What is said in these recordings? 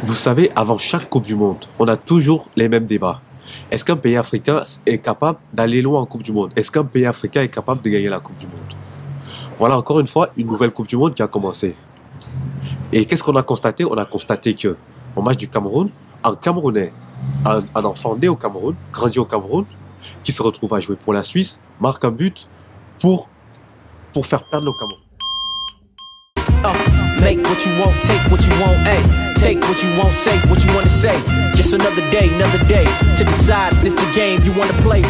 Vous savez, avant chaque Coupe du Monde, on a toujours les mêmes débats. Est-ce qu'un pays africain est capable d'aller loin en Coupe du Monde? Est-ce qu'un pays africain est capable de gagner la Coupe du Monde? Voilà encore une fois une nouvelle Coupe du Monde qui a commencé. Et qu'est-ce qu'on a constaté? On a constaté que au match du Cameroun, un Camerounais, un enfant né au Cameroun, grandi au Cameroun, qui se retrouve à jouer pour la Suisse, marque un but pour, pour faire perdre le Cameroun. Make what you want, take what you want, ay. Take what you want, say what you wanna say. Just another day to decide if this the game you wanna play.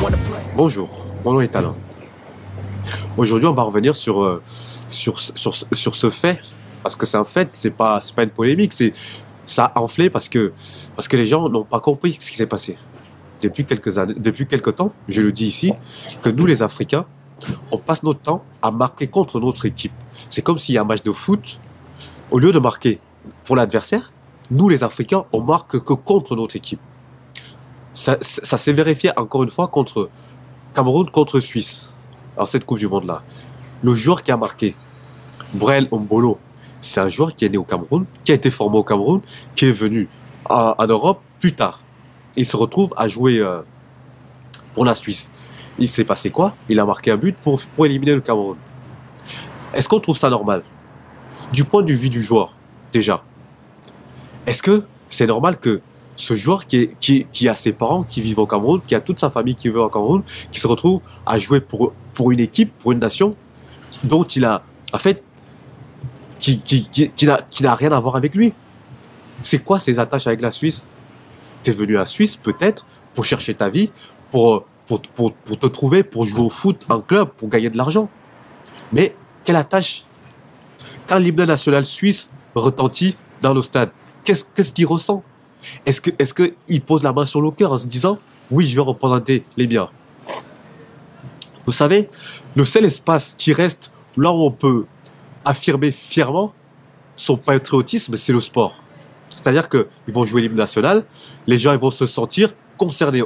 Bonjour, mon nom est Alain. Aujourd'hui, on va revenir sur ce fait, parce que c'est un fait, c'est pas une polémique, ça a enflé parce que les gens n'ont pas compris ce qui s'est passé. Depuis quelques temps, je le dis ici, que nous les Africains, on passe notre temps à marquer contre notre équipe. C'est comme s'il y a un match de foot, au lieu de marquer pour l'adversaire, nous les Africains, on marque que contre notre équipe. Ça s'est vérifié encore une fois contre Cameroun contre Suisse, dans cette Coupe du Monde-là. Le joueur qui a marqué, Brel Ombolo, c'est un joueur qui est né au Cameroun, qui a été formé au Cameroun, qui est venu en Europe plus tard. Il se retrouve à jouer pour la Suisse. Il s'est passé quoi? Il a marqué un but pour éliminer le Cameroun. Est-ce qu'on trouve ça normal? Du point de vue du joueur, déjà, est-ce que c'est normal que ce joueur qui a ses parents qui vivent au Cameroun, qui a toute sa famille qui vit au Cameroun, qui se retrouve à jouer pour une équipe, pour une nation, dont il a, en fait, qui n'a rien à voir avec lui? C'est quoi ses attaches avec la Suisse? T'es venu à Suisse, peut-être, pour chercher ta vie, pour te trouver, pour jouer au foot en club, pour gagner de l'argent. Mais quelle attache? Quand l'hymne national suisse retentit dans le stade, qu'est-ce qu'il ressent? Est-ce qu'il pose la main sur le cœur en se disant « Oui, je vais représenter les miens ». Vous savez, le seul espace qui reste là où on peut affirmer fièrement son patriotisme, c'est le sport. C'est-à-dire qu'ils vont jouer l'hymne national, les gens ils vont se sentir concernés,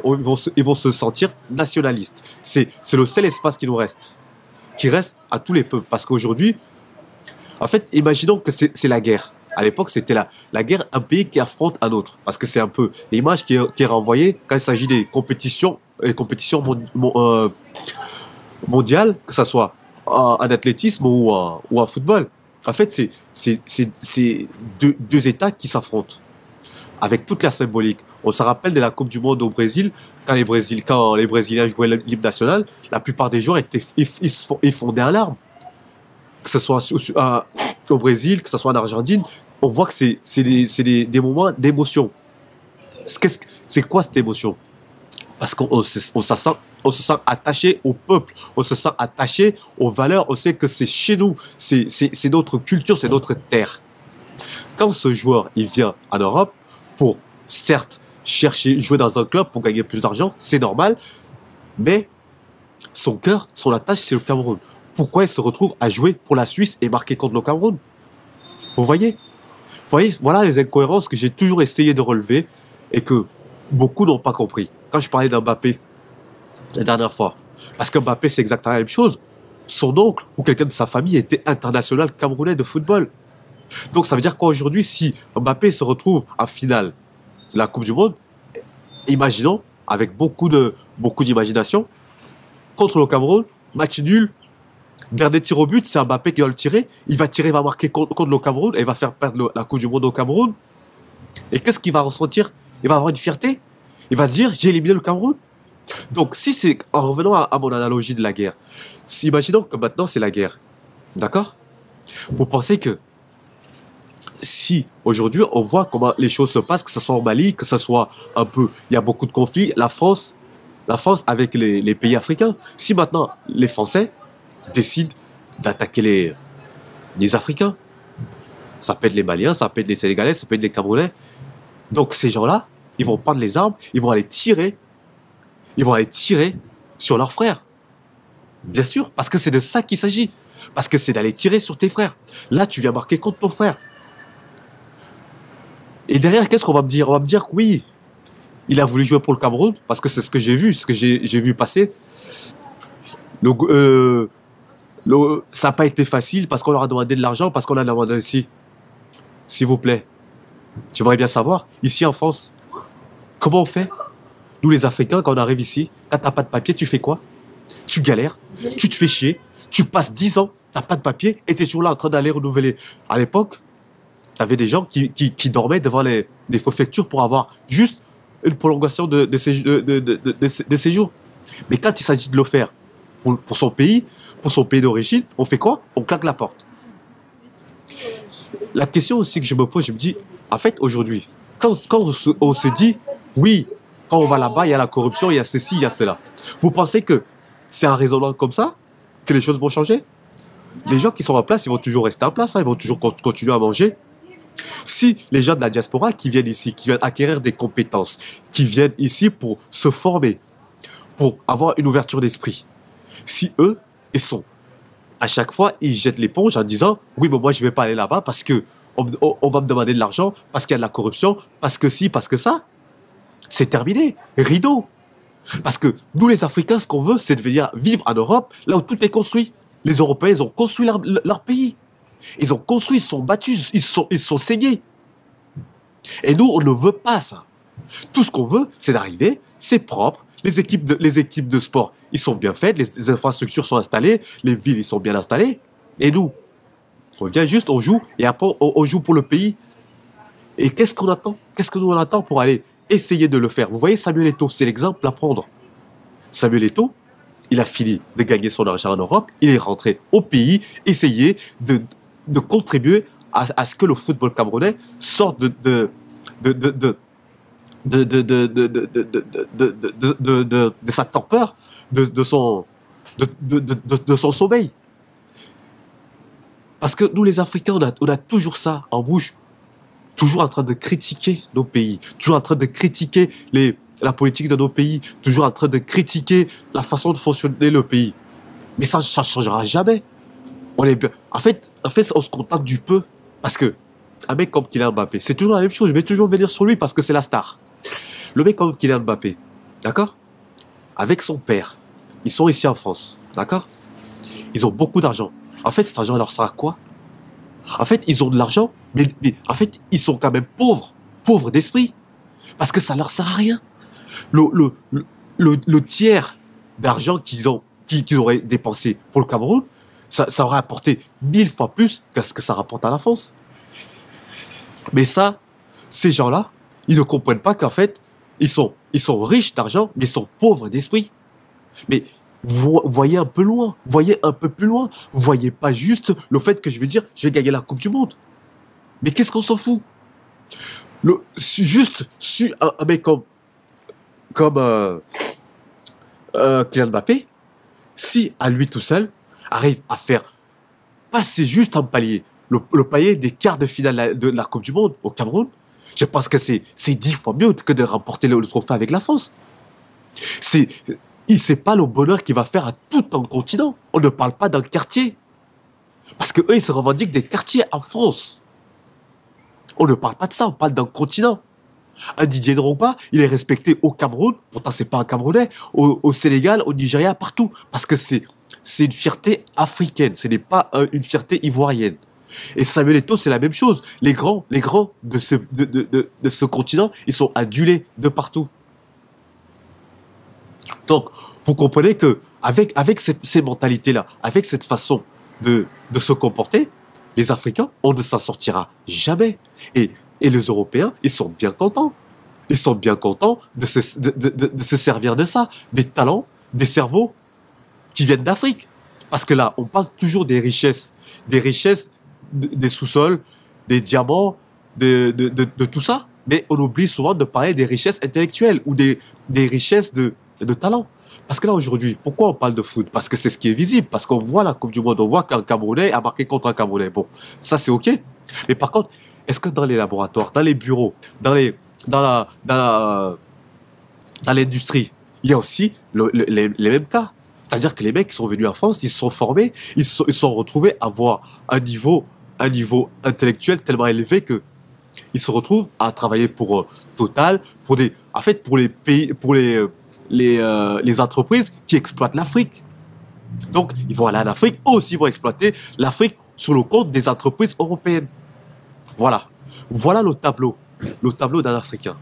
ils vont se sentir nationalistes. C'est le seul espace qui nous reste, qui reste à tous les peuples. Parce qu'aujourd'hui, en fait, imaginons que c'est la guerre. À l'époque, c'était la guerre, un pays qui affronte un autre. Parce que c'est un peu l'image qui est renvoyée quand il s'agit des compétitions mondiales, que ce soit en athlétisme ou en football. En fait, c'est deux États qui s'affrontent, avec toute la symbolique. On se rappelle de la Coupe du Monde au Brésil, quand les Brésiliens jouaient l'hymne national, la plupart des joueurs ils fondaient en larmes. Que ce soit au Brésil, que ce soit en Argentine, on voit que c'est des moments d'émotion. C'est quoi cette émotion? Parce qu'on se sent attaché au peuple, on se sent attaché aux valeurs, on sait que c'est chez nous, c'est notre culture, c'est notre terre. Quand ce joueur il vient en Europe pour, certes, jouer dans un club pour gagner plus d'argent, c'est normal, mais son cœur, son attache, c'est le Cameroun. Pourquoi il se retrouve à jouer pour la Suisse et marquer contre le Cameroun? Vous voyez, voilà les incohérences que j'ai toujours essayé de relever et que beaucoup n'ont pas compris. Quand je parlais d'Mbappé la dernière fois, parce que Mbappé c'est exactement la même chose. Son oncle ou quelqu'un de sa famille était international camerounais de football. Donc ça veut dire qu'aujourd'hui, si Mbappé se retrouve en finale de la Coupe du Monde, imaginons, avec beaucoup d'imagination, contre le Cameroun, match nul, dernier tir au but, c'est Mbappé qui va le tirer, il va marquer contre le Cameroun, et il va faire perdre la Coupe du Monde au Cameroun. Et qu'est-ce qu'il va ressentir? Il va avoir une fierté. Il va se dire, j'ai éliminé le Cameroun. Donc, si c'est, en revenant à mon analogie de la guerre, imaginons que maintenant c'est la guerre, d'accord? Vous pensez que si aujourd'hui on voit comment les choses se passent, que ce soit au Mali, que ce soit un peu, il y a beaucoup de conflits, la France avec les pays africains, si maintenant les Français décident d'attaquer les Africains, ça peut être les Maliens, ça peut être les Sénégalais, ça peut être les Camerounais, donc ces gens-là, ils vont prendre les armes, ils vont aller tirer sur leurs frères. Bien sûr, parce que c'est de ça qu'il s'agit. Parce que c'est d'aller tirer sur tes frères. Là, tu viens marquer contre ton frère. Et derrière, qu'est-ce qu'on va me dire? On va me dire que oui, il a voulu jouer pour le Cameroun, parce que c'est ce que j'ai vu, ce que j'ai vu passer. Ça n'a pas été facile, parce qu'on leur a demandé de l'argent, parce qu'on a demandé ici. S'il vous plaît. J'aimerais bien savoir, ici en France, comment on fait? Nous les Africains, quand on arrive ici, quand t'as pas de papier, tu fais quoi? Tu galères, tu te fais chier, tu passes 10 ans, t'as pas de papier et t'es toujours là en train d'aller renouveler. À l'époque, t'avais des gens qui dormaient devant les préfectures pour avoir juste une prolongation de séjour. Mais quand il s'agit de le faire pour son pays d'origine, on fait quoi? On claque la porte. La question aussi que je me pose, je me dis, en fait, aujourd'hui, quand on se dit, oui, quand on va là-bas, il y a la corruption, il y a ceci, il y a cela. Vous pensez que c'est un raisonnement comme ça que les choses vont changer? Les gens qui sont en place, ils vont toujours rester en place, hein, ils vont toujours continuer à manger. Si les gens de la diaspora qui viennent ici, qui viennent acquérir des compétences, qui viennent ici pour se former, pour avoir une ouverture d'esprit, si eux, ils sont, à chaque fois, ils jettent l'éponge en disant, oui, mais moi, je vais pas aller là-bas parce que on va me demander de l'argent, parce qu'il y a de la corruption, parce que si, parce que ça, c'est terminé. Rideau. Parce que nous, les Africains, ce qu'on veut, c'est de venir vivre en Europe, là où tout est construit. Les Européens, ils ont construit leur pays. Ils ont construit, ils se sont battus, ils se sont saignés. Et nous, on ne veut pas ça. Tout ce qu'on veut, c'est d'arriver, c'est propre, les équipes de sport, ils sont bien faites, les infrastructures sont installées, les villes, ils sont bien installées. Et nous, on vient juste, on joue, et après, on joue pour le pays. Et qu'est-ce qu'on attend? Qu'est-ce que nous on attend pour aller essayer de le faire? Vous voyez, Samuel Eto'o, c'est l'exemple à prendre. Samuel Eto'o, il a fini de gagner son argent en Europe, il est rentré au pays, essayer de contribuer à ce que le football camerounais sorte de sa torpeur, de son sommeil. Parce que nous, les Africains, on a toujours ça en bouche. Toujours en train de critiquer nos pays. Toujours en train de critiquer la politique de nos pays. Toujours en train de critiquer la façon de fonctionner le pays. Mais ça ne changera jamais. En fait, on se contente du peu. Parce que un mec comme Kylian Mbappé, c'est toujours la même chose. Je vais toujours venir sur lui parce que c'est la star. Le mec comme Kylian Mbappé, d'accord? Avec son père, ils sont ici en France, d'accord? Ils ont beaucoup d'argent. En fait, cet argent leur sert à quoi? En fait, ils ont de l'argent, mais en fait, ils sont quand même pauvres d'esprit. Parce que ça leur sert à rien. Le tiers d'argent qu'ils auraient dépensé pour le Cameroun, ça aurait apporté 1000 fois plus que ce que ça rapporte à la France. Mais ça, ces gens-là, ils ne comprennent pas qu'en fait, ils sont riches d'argent, mais ils sont pauvres d'esprit. Mais voyez un peu loin, voyez un peu plus loin. Voyez pas juste le fait que je vais dire, je vais gagner la Coupe du Monde. Mais qu'est-ce qu'on s'en fout? Un mec comme Kylian Mbappé, si à lui tout seul arrive à faire passer juste un palier, le palier des quarts de finale de la Coupe du Monde au Cameroun, je pense que c'est 10 fois mieux que de remporter le trophée avec la France. C'est pas le bonheur qu'il va faire à tout un continent. On ne parle pas d'un quartier. Parce que eux, ils se revendiquent des quartiers en France. On ne parle pas de ça, on parle d'un continent. Un Didier Drogba, il est respecté au Cameroun, pourtant c'est pas un Camerounais, au Sénégal, au Nigeria, partout. Parce que c'est une fierté africaine, ce n'est pas une fierté ivoirienne. Et Samuel Eto'o, c'est la même chose. Les grands de ce continent, ils sont adulés de partout. Donc, vous comprenez que avec ces mentalités-là, avec cette façon de se comporter, les Africains, on ne s'en sortira jamais. Et les Européens, ils sont bien contents. Ils sont bien contents de se servir de ça. Des talents, des cerveaux qui viennent d'Afrique. Parce que là, on parle toujours des richesses des sous-sols, des diamants, de tout ça. Mais on oublie souvent de parler des richesses intellectuelles ou des richesses de talent. Parce que là, aujourd'hui, pourquoi on parle de foot? Parce que c'est ce qui est visible. Parce qu'on voit la Coupe du Monde. On voit qu'un Camerounais a marqué contre un Camerounais. Bon, ça, c'est OK. Mais par contre, est-ce que dans les laboratoires, dans les bureaux, dans l'industrie, il y a aussi les mêmes cas? C'est-à-dire que les mecs qui sont venus en France, ils se sont formés, ils se sont retrouvés à avoir un niveau intellectuel tellement élevé que ils se retrouvent à travailler pour Total, pour les pays, pour les entreprises qui exploitent l'Afrique. Donc, ils vont aller en Afrique, eux aussi vont exploiter l'Afrique sur le compte des entreprises européennes. Voilà le tableau. le tableau d'un Africain?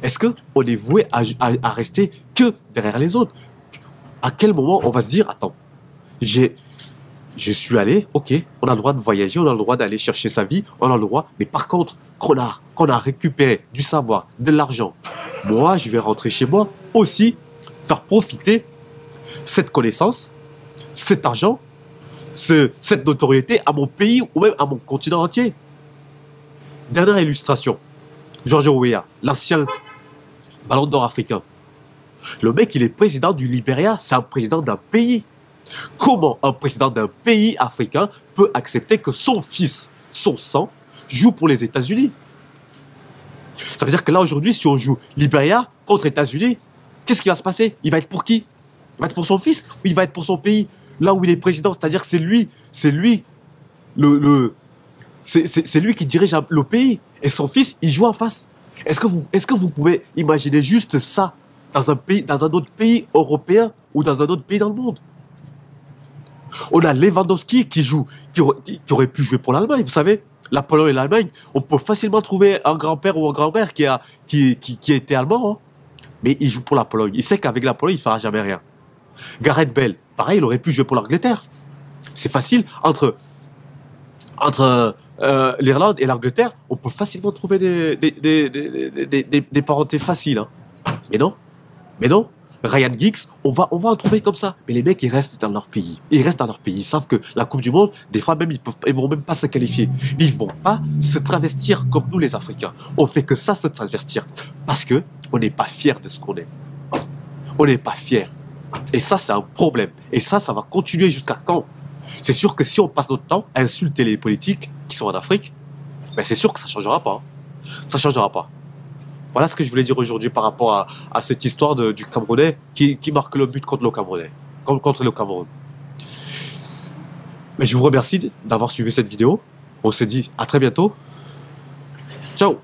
Est-ce qu'on est voué à rester que derrière les autres? À quel moment on va se dire, attends, je suis allé, ok, on a le droit de voyager, on a le droit d'aller chercher sa vie, on a le droit, mais par contre, qu'on a récupéré du savoir, de l'argent, moi, je vais rentrer chez moi aussi, faire profiter cette connaissance, cet argent, cette notoriété à mon pays ou même à mon continent entier. Dernière illustration, George Weah, l'ancien ballon d'or africain. Le mec, il est président du Libéria, c'est un président d'un pays. Comment un président d'un pays africain peut accepter que son fils, son sang, joue pour les États-Unis? Ça veut dire que là, aujourd'hui, si on joue Libéria contre États-Unis, qu'est-ce qui va se passer? Il va être pour qui? Il va être pour son fils ou il va être pour son pays? Là où il est président, c'est-à-dire que c'est lui qui dirige le pays. Et son fils, il joue en face. Est-ce que vous pouvez imaginer juste ça dans un autre pays européen ou dans un autre pays dans le monde? On a Lewandowski qui aurait pu jouer pour l'Allemagne. Vous savez, la Pologne et l'Allemagne, on peut facilement trouver un grand-père ou un grand-mère qui a été allemand, hein. Mais il joue pour la Pologne. Il sait qu'avec la Pologne, il ne fera jamais rien. Gareth Bale, pareil, il aurait pu jouer pour l'Angleterre. C'est facile. Entre l'Irlande et l'Angleterre, on peut facilement trouver des parentés faciles, hein. Mais non. Ryan Giggs, on va en trouver comme ça. Mais les mecs, ils restent dans leur pays. Ils restent dans leur pays. Ils savent que la Coupe du Monde, des fois même, ils vont même pas se qualifier. Ils vont pas se travestir comme nous, les Africains. On fait que ça, se travestir. Parce que on n'est pas fiers de ce qu'on est. On n'est pas fiers. Et ça, c'est un problème. Et ça va continuer jusqu'à quand? C'est sûr que si on passe notre temps à insulter les politiques qui sont en Afrique, ben c'est sûr que ça ne changera pas. Hein. Ça ne changera pas. Voilà ce que je voulais dire aujourd'hui par rapport à cette histoire du Camerounais qui marque le but contre le Camerounais, contre le Cameroun. Mais je vous remercie d'avoir suivi cette vidéo. On se dit à très bientôt. Ciao!